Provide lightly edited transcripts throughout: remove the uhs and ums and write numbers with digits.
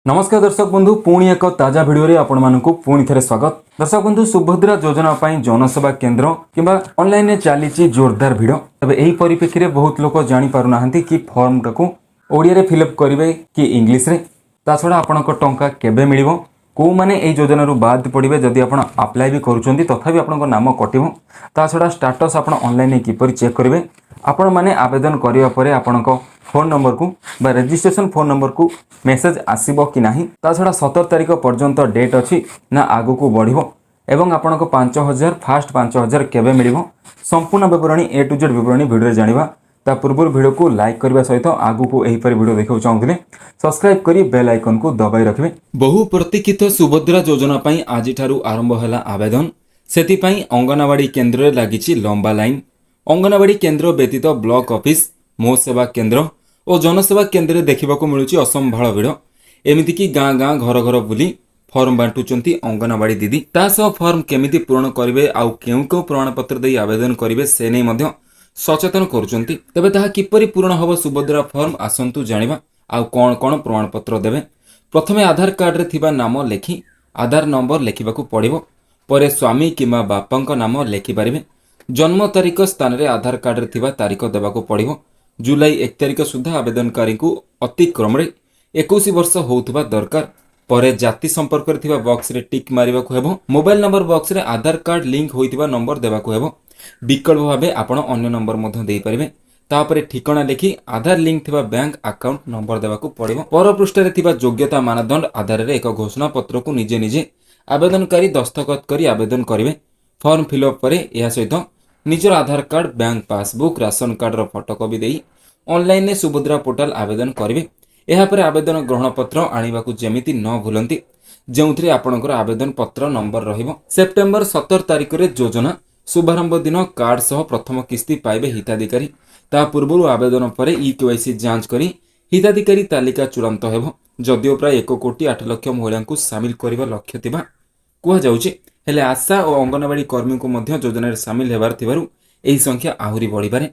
नमस्कार दर्शक बंधु पुणी एक ताजा भिडियो आपण मानकु पुणी थे स्वागत। दर्शक बंधु सुभद्रा योजना जनसेवा केन्द्र किंबा ऑनलाइन चली जोरदार भिड़। तबे एही परिप्रेक्षी रे बहुत लोक जानि पारु नाहंती कि फॉर्म टाकू ओडिया रे फिलअप करिवे कि इंग्लिश रे। ता छडा आपनक टंका केबे मिलिवो को माने एही योजना रु बाद पड़िबे जदि आपण अप्लाई भी करूचंती तथापि आपनक नाम कटिवो। ता छडा स्टेटस आपण ऑनलाइन किपरि चेक करिवे आपण माने आवेदन करिवा परे आपनक फोन नंबर को बा रजिस्ट्रेशन फोन नंबर को मेसेज आसीबो कि नाही। ता छडा 17 तारिख पर्यंत डेट अछि ना आगु को बढ़िबो एवं आपनक 5000 फास्ट 5000 केबे मिलिबो संपूर्ण विवरणी ए टू जेड विवरणी वीडियो रे जानिबा। ता पूर्व वीडियो को लाइक करबा सहित आगु को एही पर वीडियो देखौ चाहउथिले सब्सक्राइब करी बेल आइकन को दबाई रखिबे। बहु प्रतीक्षित सुभद्रा योजना पई आजि थारु आरंभ होला आवेदन। सेति पई अंगनवाड़ी केंद्र रे लागिछि लंबा लाइन। अंगनवाड़ी केंद्र व्यतीत ब्लॉक ऑफिस मो सेवा केंद्र और जनसेवा केंद्र रे देखिबाकू मिलुछि असंभाळ भिड़। एमिति कि गाँ गाँ घर घर बुली फॉर्म बांटुचंती अंगनवाड़ी दीदी। ता सह फॉर्म केमिति पूर्ण करिवे आउ केउ केउ प्रमाणपत्र देई आवेदन करिवे से नै मध्य सचेतन करूचंती। तबे ताहा किपरि पूर्ण हबो सुभद्रा फॉर्म आसंतु जानिबा। आउ कोन कोन प्रमाणपत्र देबे। प्रथमे आधार कार्ड रे थिबा नाम लेखि आधार नंबर लेखिबाकू पड़िबो। परे स्वामी किमा बापांक नाम लेखि पारिबे। जन्म तारीख स्थान रे आधार कार्ड रे थिबा तारीख देबाकू पड़िबो। जुलाई 1 तारिख सुधा आवेदनकारी को अतिक्रम 21 वर्ष होउथबा दरकार। परे जाति संपर्क रे थिबा बॉक्स रे टिक मारिबाकू हेबो। मोबाइल नंबर बॉक्स रे आधार कार्ड लिंक होइतिबा नंबर देबाकू हेबो। विकल्प भाबे आपण अन्य नंबर मध्य देई परिबे। तापरे ठिकाना लिखि आधार लिंक थिबा बैंक अकाउंट नंबर देबाकू पड़िबो। पर पृष्ठ रे थिबा योग्यता मानदंड आधार रे एक घोषणा पत्र को निजे निजे आवेदनकारी दस्तखत करी आवेदन करिवे। फॉर्म फिलअप परे या सहित निजर Aadhaar card bank passbook ration card रो फोटोकॉपी देई ऑनलाइन ने सुभद्रा पोर्टल आवेदन करिवे। एहा परे आवेदन ग्रहण पत्र आनिबाकू जेमिति न भूलंती जेउथरे आपणकर आवेदन पत्र नंबर रहिबो। सेप्टेम्बर 17 तारिख रे योजना शुभारंभ दिन कार्ड सह प्रथम किस्ती पाइबे हिताधिकारी। ता पूर्व आवेदन परे ई-केवाईसी जांच करी हिताधिकारी तालिका चूड़ांत हेबो। जदिओ प्राय 1 कोटी 8 लाख महिला को शामिल करिबा लक्ष्य थिबा कुहा जाउछि, हेले आशा और अंगनवाड़ी कर्मी को मध्य योजना रे शामिल हेबार थिबारु एही संख्या आहुरी बढ़ी पारे।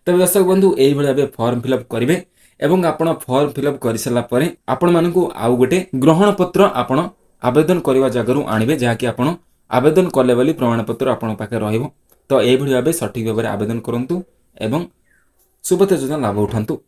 तबे दर्शक बंधु एही भली भाबे फॉर्म फिलअप करिवे एवं आपण फॉर्म फिलअप करि सला परे आपण मानकु आउ गोटे ग्रहण पत्र आपण आवेदन करिवा जगरु आनिबे जहाकि आपण आवेदन कले बोली प्रमाण पत्र आपण पाखे रहिबो। तो एही भली भाबे सठिक भाबे आवेदन करंतु एवं सुभद्रा योजना लाभ उठांतु।